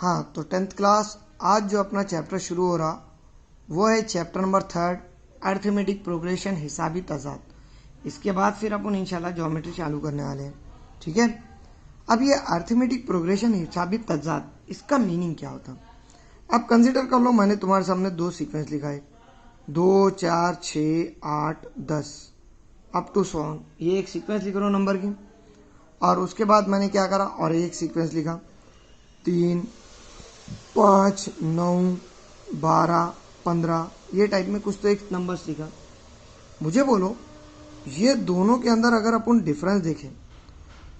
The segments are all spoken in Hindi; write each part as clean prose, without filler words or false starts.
हाँ, तो 10th क्लास आज जो अपना चैप्टर शुरू हो रहा वो है चैप्टर नंबर 3 अर्थमेटिक प्रोग्रेशन हिसाबी तजाद। इसके बाद फिर अपन इंशाल्लाह ज्योमेट्री चालू करने वाले हैं। ठीक है, अब ये अर्थमेटिक प्रोग्रेशन हिसाबी तजाद इसका मीनिंग क्या होता है? अब कंसिडर कर लो, मैंने तुम्हारे सामने दो सीक्वेंस लिखा है 2 4 6 8 10 अप टू 100। ये एक सीक्वेंस लिख रहा हूँ नंबर की, और उसके बाद मैंने क्या करा और एक सीक्वेंस लिखा 3 5 9 12 15 ये टाइप में कुछ तो एक नंबर्स लिखा। मुझे बोलो ये दोनों के अंदर अगर अपन डिफरेंस देखें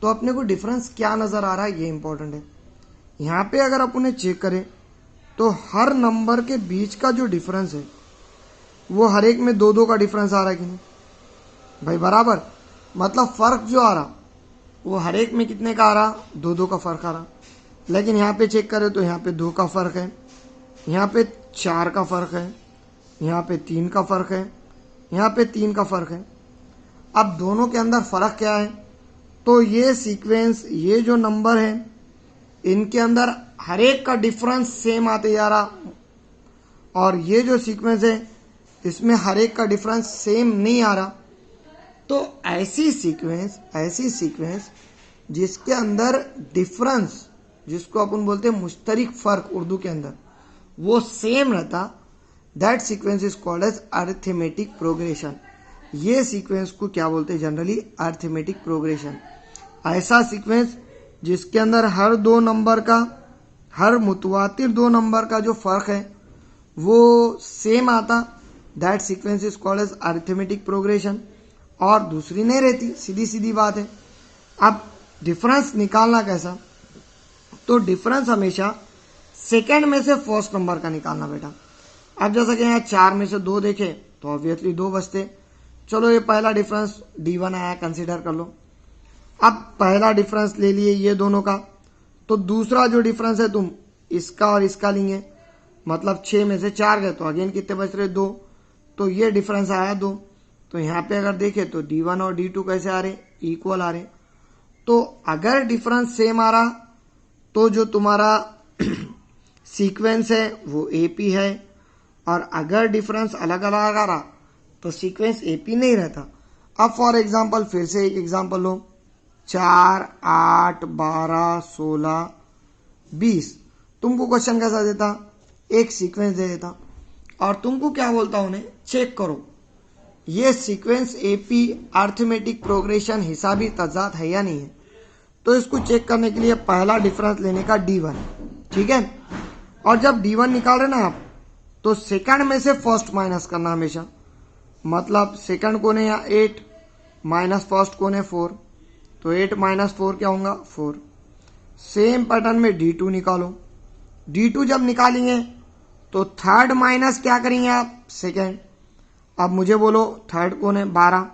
तो अपने को डिफरेंस क्या नज़र आ रहा है, ये इंपॉर्टेंट है। यहाँ पे अगर अपन चेक करें तो हर नंबर के बीच का जो डिफरेंस है वो हर एक में 2-2 का डिफरेंस आ रहा है कि नहीं भाई? बराबर, मतलब फ़र्क जो आ रहा वो हर एक में कितने का आ रहा? 2-2 का फ़र्क आ रहा। लेकिन यहाँ पे चेक करें तो यहाँ पे 2 का फ़र्क है, यहाँ पे 4 का फ़र्क है, यहाँ पे 3 का फ़र्क है, यहाँ पे 3 का फ़र्क है। अब दोनों के अंदर फ़र्क क्या है? तो ये सीक्वेंस, ये जो नंबर है इनके अंदर हर एक का डिफरेंस सेम आते जा रहा, और ये जो सीक्वेंस है इसमें हर एक का डिफरेंस सेम नहीं आ रहा। तो ऐसी सीक्वेंस जिसके अंदर डिफरेंस, जिसको अपन बोलते हैं मुश्तरिक फ़र्क उर्दू के अंदर, वो सेम रहता, that sequence is called as arithmetic progression. ये सीक्वेंस को क्या बोलते हैं जनरली? Arithmetic progression. ऐसा सीक्वेंस जिसके अंदर हर दो नंबर का, हर मुतवातिर 2 नंबर का जो फ़र्क है वो सेम आता, that sequence is called as arithmetic progression. और दूसरी नहीं रहती, सीधी सीधी बात है। अब डिफरेंस निकालना कैसा? तो डिफरेंस हमेशा सेकंड में से फर्स्ट नंबर का निकालना बेटा। अब जैसा कि यहाँ 4 में से 2 देखे तो ऑब्वियसली 2 बचते। चलो ये पहला डिफरेंस D1 आया, कंसीडर कर लो। अब पहला डिफरेंस ले लिए ये दोनों का, तो दूसरा जो डिफरेंस है तुम इसका और इसका लेंगे, मतलब 6 में से 4 गए तो अगेन कितने बच रहे? 2। तो ये डिफरेंस आया 2। तो यहाँ पे अगर देखें तो D1 और D2 कैसे आ रहे? इक्वल आ रहे। तो अगर डिफरेंस सेम आ रहा तो जो तुम्हारा सीक्वेंस है वो AP है, और अगर डिफरेंस अलग अलग आ रहा तो सीक्वेंस AP नहीं रहता। अब फॉर एग्जांपल फिर से एक एग्जांपल लो, 4 8 12 16 20। तुमको क्वेश्चन कैसा देता? एक सीक्वेंस दे देता और तुमको क्या बोलता उन्हें, चेक करो ये सीक्वेंस AP अर्थमेटिक प्रोग्रेशन हिसाबी तजाद है या नहीं है। तो इसको चेक करने के लिए पहला डिफरेंस लेने का D1, ठीक है। और जब D1 निकाल रहे ना आप, तो सेकंड में से फर्स्ट माइनस करना हमेशा। मतलब सेकंड कोने या 8 माइनस फर्स्ट कोने 4, तो 8 माइनस 4 क्या होगा? 4। सेम पैटर्न में D2 निकालो। D2 जब निकालेंगे तो थर्ड माइनस क्या करेंगे आप? सेकंड। अब मुझे बोलो थर्ड कोने 12,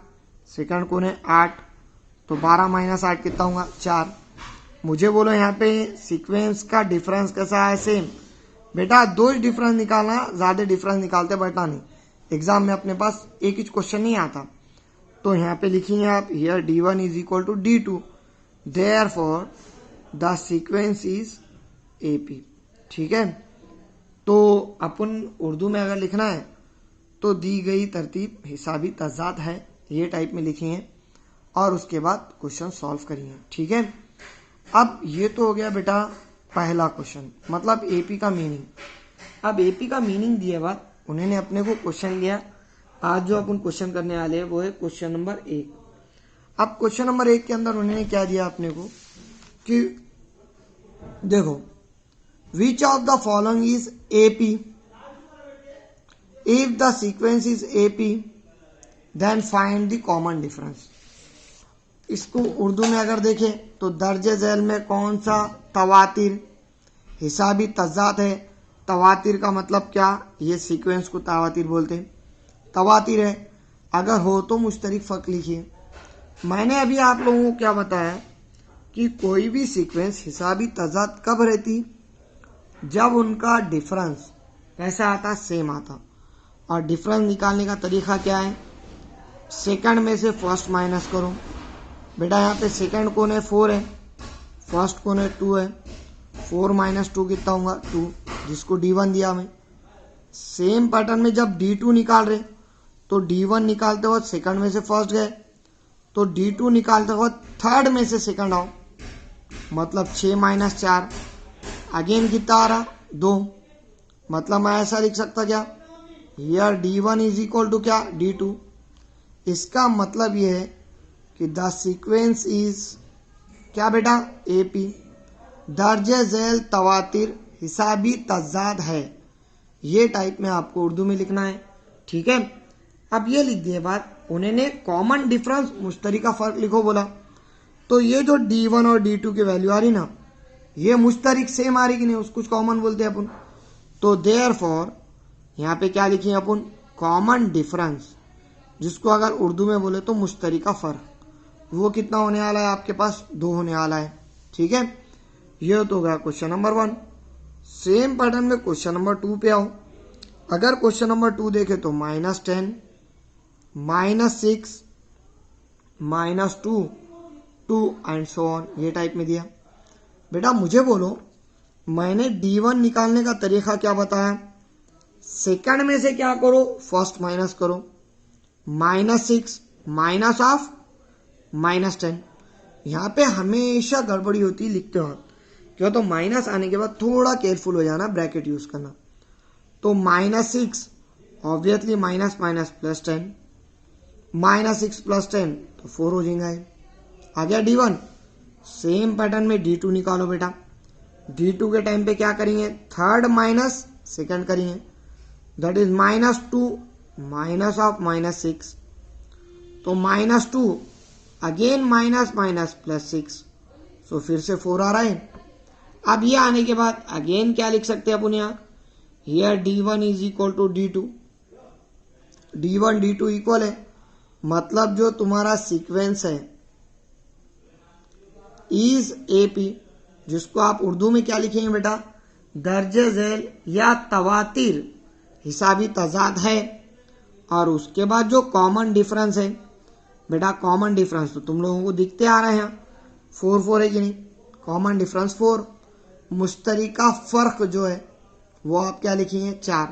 सेकंड कोने 8, तो 12 माइनस 8 कितना होगा? 4। मुझे बोलो यहाँ पे सीक्वेंस का डिफरेंस कैसा है? सेम। बेटा 2 डिफरेंस निकालना, ज़्यादा डिफरेंस निकालते बैठा नहीं, एग्जाम में अपने पास एक ही क्वेश्चन नहीं आता। तो यहाँ पे लिखेंगे आप here D1 is equal to D2, therefore the sequence is AP। ठीक है, तो अपन उर्दू में अगर लिखना है तो दी गई तरतीब हिसाबी तजाद है, ये टाइप में लिखेंगे और उसके बाद क्वेश्चन सॉल्व करेंगे। ठीक है, अब ये तो हो गया बेटा पहला क्वेश्चन, मतलब AP का मीनिंग। अब AP का मीनिंग दिए बाद उन्होंने अपने को क्वेश्चन दिया। आज जो अपन क्वेश्चन करने वाले हैं वो है क्वेश्चन नंबर 1। अब क्वेश्चन नंबर 1 के अंदर उन्होंने क्या दिया अपने को कि देखो, which of the following is AP, if the sequence is AP then find the common difference. इसको उर्दू में अगर देखें तो दर्जे झैल में कौन सा तवातिर हिसाबी तजाद है? तवातिर का मतलब क्या? ये सीक्वेंस को तवातिर बोलते हैं, तवातिर है। अगर हो तो मुश्तरिक फ़र्क लिखिए। मैंने अभी आप लोगों को क्या बताया कि कोई भी सीक्वेंस हिसाबी तजाद कब रहती? जब उनका डिफरेंस कैसा आता? सेम आता। और डिफरेंस निकालने का तरीका क्या है? सेकंड में से फर्स्ट माइनस करो। बेटा यहाँ पे सेकंड कोने 4 है, फर्स्ट कोने 2 है, 4 माइनस 2 कितना होगा 2, जिसको D1 दिया हमें। सेम पैटर्न में जब D2 निकाल रहे तो D1 निकालते वक्त सेकंड में से फर्स्ट गए, तो D2 निकालते वक्त थर्ड में से सेकंड आओ, मतलब 6 माइनस 4 अगेन कितना आ रहा 2। मतलब मैं ऐसा लिख सकता क्या, here D1 is equal to क्या D2। इसका मतलब ये है कि द सीक्वेंस इज क्या बेटा AP, दर्जे झेल तवातिर हिसाबी तजाद है। ये टाइप में आपको उर्दू में लिखना है, ठीक है। अब ये लिख दिए बात, उन्होंने कॉमन डिफरेंस मुश्तरिका फर्क लिखो बोला, तो ये जो D1 और D2 की वैल्यू आ रही ना, ये मुश्तरिक सेम आ रही कि नहीं, उसको कुछ कॉमन बोलते हैं अपन। तो देयरफॉर यहाँ पे क्या लिखे अपन, कॉमन डिफरेंस, जिसको अगर उर्दू में बोले तो मुश्तरिका फर्क, वो कितना होने वाला है आपके पास 2 होने वाला है, ठीक है। ये तो हो गया क्वेश्चन नंबर 1। सेम पैटर्न में क्वेश्चन नंबर 2 पे आओ। अगर क्वेश्चन नंबर 2 देखे तो -10 -6 -2 2 एंड सो ऑन, ये टाइप में दिया। बेटा मुझे बोलो, मैंने D1 निकालने का तरीका क्या बताया, सेकंड में से क्या करो, फर्स्ट माइनस करो, -6 माइनस ऑफ -10। यहाँ पे हमेशा गड़बड़ी होती है लिखते वक्त, क्यों, तो माइनस आने के बाद थोड़ा केयरफुल हो जाना, ब्रैकेट यूज करना। तो -6 ऑब्वियसली माइनस माइनस +10, -6 + 10 तो 4 हो जाएगा। आ गया D1। सेम पैटर्न में D2 निकालो बेटा। D2 के टाइम पे क्या करेंगे, थर्ड माइनस सेकंड करेंगे, दैट इज -2 माइनस ऑफ -6, तो -2 अगेन माइनस माइनस +6, सो फिर से 4 आ रहा है। अब ये आने के बाद अगेन क्या लिख सकते हैं अपन यहाँ, here D1 is equal to D2, D1 D2 equal है, मतलब जो तुम्हारा सीक्वेंस है इज AP, जिसको आप उर्दू में क्या लिखेंगे बेटा, दर्जे झेल या तवातिर हिसाबी तजाद है। और उसके बाद जो कॉमन डिफरेंस है बेटा, कॉमन डिफरेंस तो तुम लोगों को दिखते आ रहे हैं, 4 है कि नहीं, कॉमन डिफरेंस 4, मुश्तरिका फर्क जो है वो आप क्या लिखेंगे 4।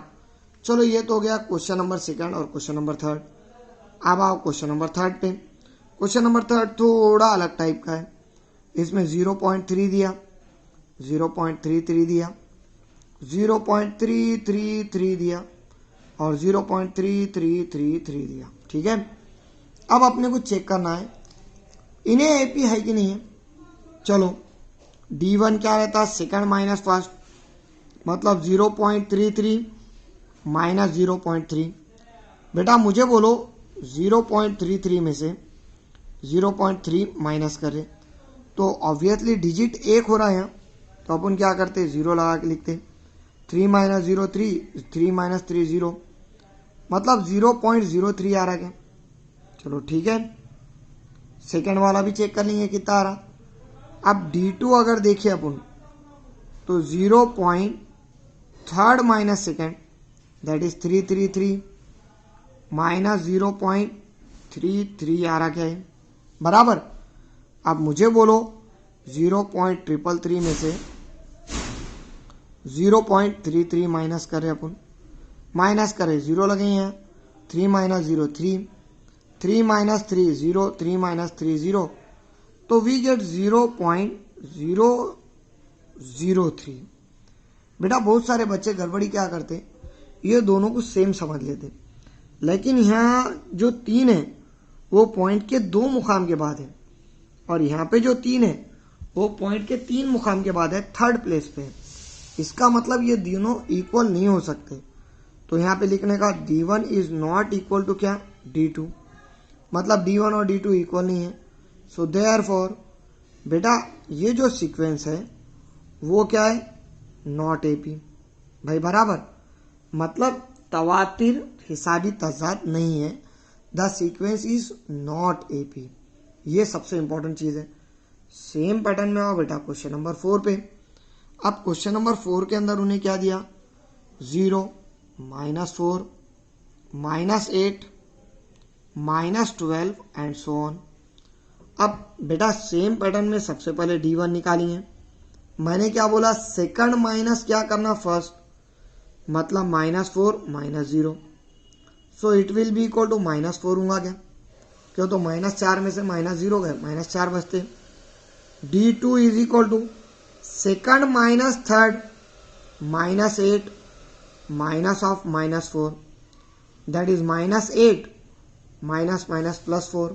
चलो ये तो हो गया क्वेश्चन नंबर 2 और क्वेश्चन नंबर 3। अब आओ क्वेश्चन नंबर 3 पे। क्वेश्चन नंबर 3 थोड़ा अलग टाइप का है, इसमें 0.3 दिया, 0.33 दिया, 0.333 दिया और 0.3333 दिया, ठीक है। अब अपने को चेक करना है इन्हें AP है कि नहीं है। चलो D1 क्या रहता है, सेकंड माइनस फर्स्ट, मतलब 0.33 माइनस 0.3। बेटा मुझे बोलो 0.33 में से 0.3 माइनस करें तो ऑब्वियसली डिजिट 1 हो रहा है यहाँ, तो अपन क्या करते 0 लगा के लिखते, 3 माइनस 0 3, 3 माइनस 3 0, मतलब 0.03 आ रहा है क्या। चलो ठीक है, सेकंड वाला भी चेक कर लेंगे कितना आ रहा। अब D2 अगर देखिए अपन तो 0.3 minus second that is 333 minus 0.33 आ रहा क्या है बराबर। अब मुझे बोलो 0.333 में से 0.33 माइनस करें अपन, माइनस करें 0 लगे हैं, 3 माइनस 0 3, 3 माइनस 3 0, 3 माइनस 3 0, तो वी गेट 0.003। बेटा बहुत सारे बच्चे गड़बड़ी क्या करते, ये दोनों को सेम समझ लेते, लेकिन यहाँ जो 3 है वो पॉइंट के 2 मुकाम के बाद है, और यहाँ पे जो 3 है वो पॉइंट के 3 मुकाम के बाद है, थर्ड प्लेस पे है। इसका मतलब ये दोनों इक्वल नहीं हो सकते, तो यहाँ पे लिखने का D1 is not equal to क्या D2, मतलब D1 और D2 इक्वल नहीं है। सो देयरफॉर बेटा ये जो सीक्वेंस है वो क्या है, नॉट AP भाई बराबर, मतलब तवातिर हिसाबी तजाद नहीं है, the sequence is not AP। ये सबसे इंपॉर्टेंट चीज है। सेम पैटर्न में आओ बेटा क्वेश्चन नंबर 4 पे। अब क्वेश्चन नंबर 4 के अंदर उन्हें क्या दिया, 0 -4 -8 -12 एंड सो ऑन। अब बेटा सेम पैटर्न में सबसे पहले D1 निकालेंगे, मैंने क्या बोला, सेकंड माइनस क्या करना फर्स्ट, मतलब -4 -0, so it will be equal to -4 होगा क्या, क्यों तो -4 में से -0 गए, -4 बचते। D2 is equal to second minus third -8 minus of -4, that is -8 minus minus +4,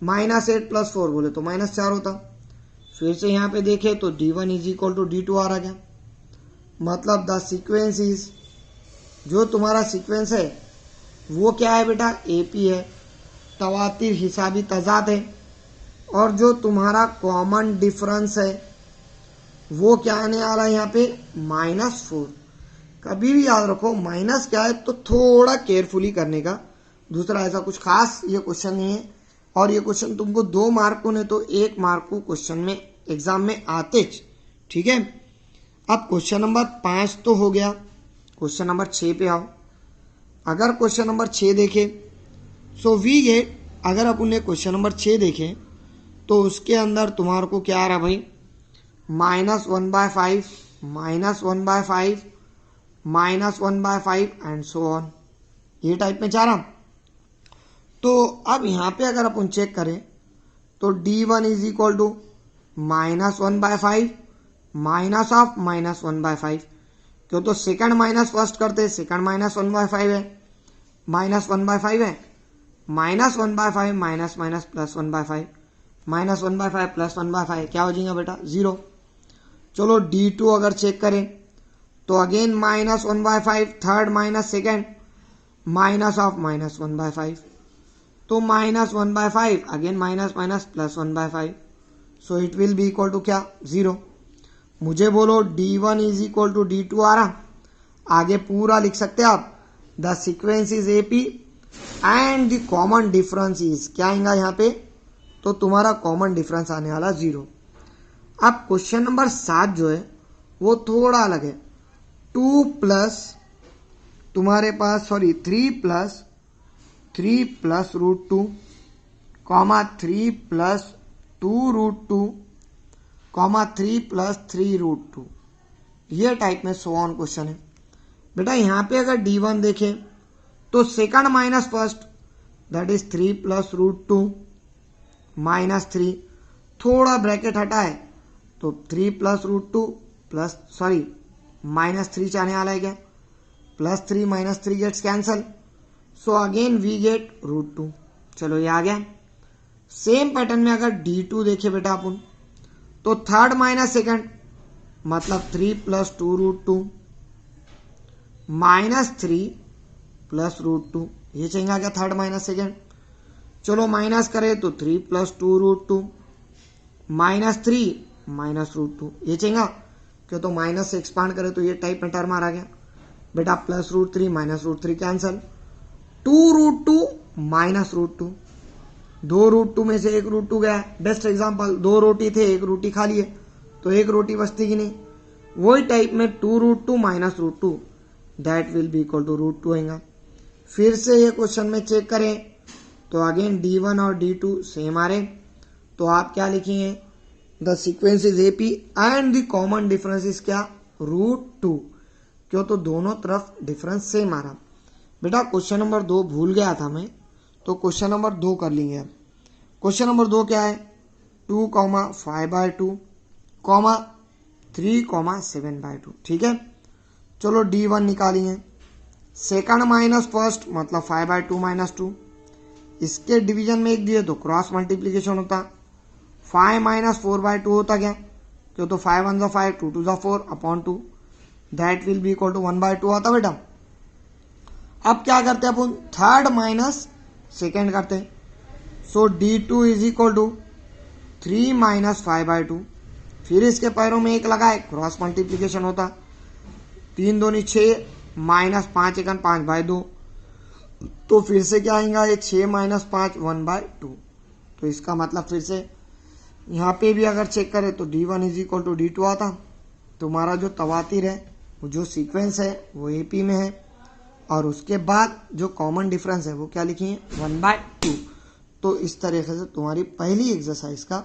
-8 + 4 बोले तो -4 होता। फिर से यहाँ पे देखे तो D1 is equal to D2 आ रहा क्या, मतलब द सीक्वेंस इज, जो तुम्हारा सीक्वेंस है वो क्या है बेटा, AP है, तवातिर हिसाबी तजाद है, और जो तुम्हारा कॉमन डिफरेंस है वो क्या आने आ रहा है यहाँ पे, -4। कभी भी याद रखो माइनस क्या है तो थोड़ा केयरफुली करने का, दूसरा ऐसा कुछ खास ये क्वेश्चन नहीं है, और ये क्वेश्चन तुमको 2 मार्क को नहीं तो 1 मार्क को क्वेश्चन में एग्जाम में आते, ठीक है। अब क्वेश्चन नंबर 5 तो हो गया, क्वेश्चन नंबर 6 पे आओ। अगर क्वेश्चन नंबर 6 देखें सो वी गेट, अगर अपन ने क्वेश्चन नंबर 6 देखें तो उसके अंदर तुम्हारे को क्या आ रहा भाई, -1/5 -1/5 -1/5 एंड सो ऑन, ये टाइप में जा रहा। तो अब यहाँ पे अगर अपन चेक करें तो D1 is equal to -1/5 minus of -1/5, क्यों तो सेकंड माइनस फर्स्ट करते, सेकंड -1/5 है, -1/5 है, -1/5 माइनस माइनस +1/5, -1/5 +1/5 क्या हो जाएगा बेटा 0। चलो D2 अगर चेक करें तो again -1/5 third minus second minus of -1/5, तो -1/5 again minus minus +1/5, so it will be equal to क्या 0। मुझे बोलो D1 is equal to D2 आ रहा, आगे पूरा लिख सकते आप, the sequence is AP and the common difference is, क्या आएगा यहाँ पे, तो तुम्हारा कॉमन डिफरेंस आने वाला 0। अब क्वेश्चन नंबर 7 जो है वो थोड़ा अलग है, 2 प्लस तुम्हारे पास 3 plus √2 comma 3 plus 2√2 comma 3 plus 3√2, ये टाइप में सो ऑन क्वेश्चन है। बेटा यहाँ पे अगर D1 देखें तो second minus first, that is 3 plus √2 -3, थोड़ा ब्रैकेट हटा है तो 3 प्लस √2 प्लस -3 चाहने वाला है क्या, +3 -3 gets cancel, so again we get √2। चलो ये आ गया। सेम पैटर्न में अगर D2 देखे बेटा अपन तो थर्ड माइनस सेकंड, मतलब 3 प्लस 2√2 -3 प्लस √2, ये चाहिए क्या थर्ड माइनस सेकंड। चलो माइनस करें तो 3 प्लस 2√2 -3 माइनस √2, ये चाहिए क्यों तो माइनस से एक्सपांड करें तो ये टाइप में टर्म आ गया बेटा, +√3 माइनस √3 कैंसल, 2√2 माइनस √2, 2√2 में से 1 √2 गया। बेस्ट एग्जांपल, 2 रोटी थे 1 रोटी खा लिए तो 1 रोटी बचती कि नहीं, वही टाइप में 2√2 minus √2 that will be equal to √2 आएगा। फिर से ये क्वेश्चन में चेक करें तो अगेन D1 और D2 सेम आ रहे, तो आप क्या लिखेंगे, the sequence is AP and the common difference is क्या √2, क्यों तो दोनों तरफ डिफरेंस सेम आ रहा। बेटा क्वेश्चन नंबर 2 भूल गया था मैं, तो क्वेश्चन नंबर 2 कर लेंगे अब। क्वेश्चन नंबर 2 क्या है, 2, 5/2, 3, 7/2, ठीक है। चलो D1 निकालिए, सेकंड माइनस फर्स्ट मतलब 5/2 -2, इसके डिवीजन में 1 दिए तो क्रॉस मल्टीप्लीकेशन होता, 5 - 4/2 होता क्या, क्यों तो 5 1 5 2 2 4 upon 2, that will be equal to 1/2 आता बेटा। अब क्या करते हैं अपन, थर्ड माइनस सेकेंड करते हैं, सो D2 इज इक्वल टू 3 - 5/2, फिर इसके पैरों में 1 लगाए क्रॉस मल्टीप्लीकेशन होता, 3 दूनी 6 -5 1 5/2, तो फिर से क्या आएगा ये 6 - 5 1/2, तो इसका मतलब फिर से यहाँ पे भी अगर चेक करें तो D1 is equal to D2 आता। तुम्हारा जो तवातिर है, जो सीक्वेंस है वो AP में है, और उसके बाद जो कॉमन डिफरेंस है वो क्या लिखिए 1/2। तो इस तरीके से तुम्हारी पहली एक्सरसाइज का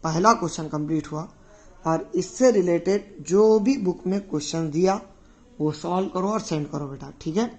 पहला क्वेश्चन कंप्लीट हुआ। और इससे रिलेटेड जो भी बुक में क्वेश्चन दिया वो सॉल्व करो और सेंड करो बेटा, ठीक है।